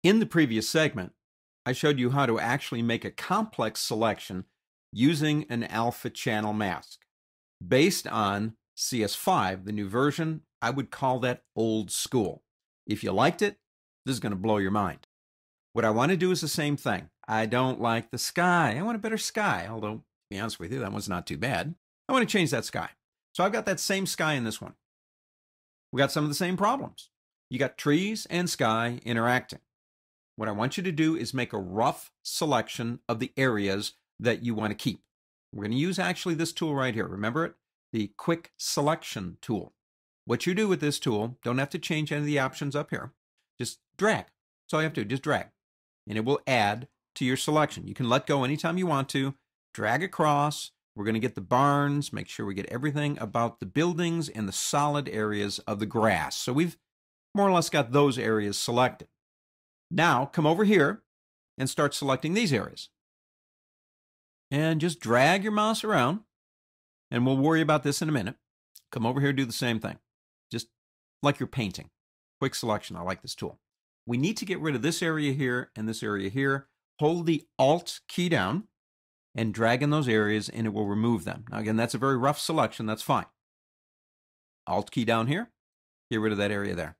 In the previous segment, I showed you how to actually make a complex selection using an alpha channel mask. Based on CS5, the new version, I would call that old school. If you liked it, this is going to blow your mind. What I want to do is the same thing. I don't like the sky. I want a better sky, although, to be honest with you, that one's not too bad. I want to change that sky. So I've got that same sky in this one. We got some of the same problems. You got trees and sky interacting. What I want you to do is make a rough selection of the areas that you want to keep. We're going to use actually this tool right here. Remember it? The quick selection tool. What you do with this tool, don't have to change any of the options up here. Just drag. That's all you have to do. Just drag. And it will add to your selection. You can let go anytime you want to. Drag across. We're going to get the barns, make sure we get everything about the buildings and the solid areas of the grass. So we've more or less got those areas selected. Now, come over here and start selecting these areas. And just drag your mouse around, and we'll worry about this in a minute. Come over here and do the same thing. Just like you're painting. Quick selection. I like this tool. We need to get rid of this area here and this area here. Hold the Alt key down and drag in those areas, and it will remove them. Now, again, that's a very rough selection. That's fine. Alt key down here. Get rid of that area there.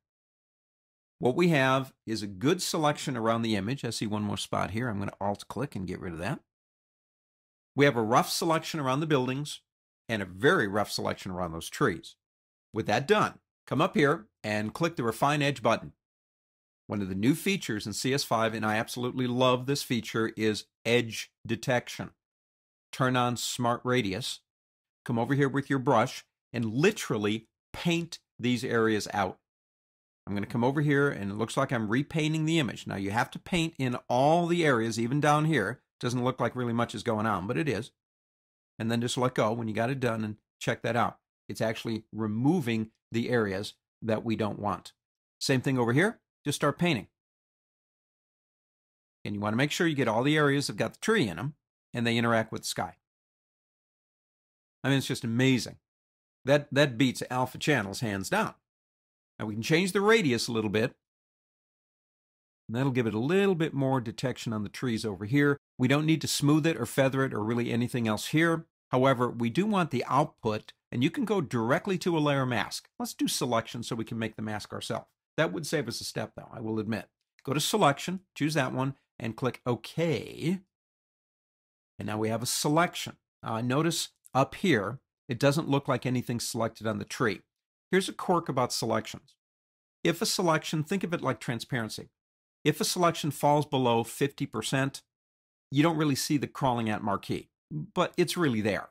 What we have is a good selection around the image. I see one more spot here. I'm going to Alt-click and get rid of that. We have a rough selection around the buildings and a very rough selection around those trees. With that done, come up here and click the Refine Edge button. One of the new features in CS5, and I absolutely love this feature, is edge detection. Turn on Smart Radius. Come over here with your brush and literally paint these areas out. I'm going to come over here, and it looks like I'm repainting the image. Now, you have to paint in all the areas, even down here. Doesn't look like really much is going on, but it is. And then just let go when you got it done and check that out. It's actually removing the areas that we don't want. Same thing over here. Just start painting. And you want to make sure you get all the areas that got the tree in them, and they interact with the sky. I mean, it's just amazing. That beats alpha channels hands down. Now we can change the radius a little bit. And that'll give it a little bit more detection on the trees over here. We don't need to smooth it or feather it or really anything else here. However, we do want the output, and you can go directly to a layer mask. Let's do selection so we can make the mask ourselves. That would save us a step, though, I will admit. Go to Selection, choose that one, and click OK. And now we have a selection. Notice up here, it doesn't look like anything's selected on the tree. Here's a quirk about selections. If a selection, think of it like transparency. If a selection falls below 50%, you don't really see the crawling ant marquee, but it's really there.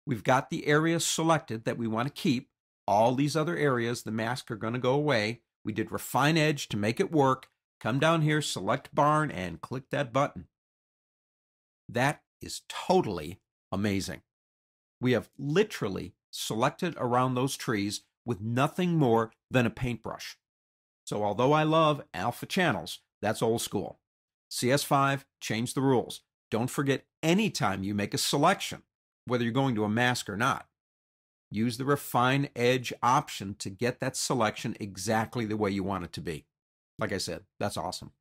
We've got the areas selected that we want to keep. All these other areas, the mask, are going to go away. We did Refine Edge to make it work. Come down here, select Barn, and click that button. That is totally amazing. We have literally selected around those trees with nothing more than a paintbrush. So although I love alpha channels, that's old school. CS5 changed the rules. Don't forget, anytime you make a selection, whether you're going to a mask or not, use the Refine Edge option to get that selection exactly the way you want it to be. Like I said, that's awesome.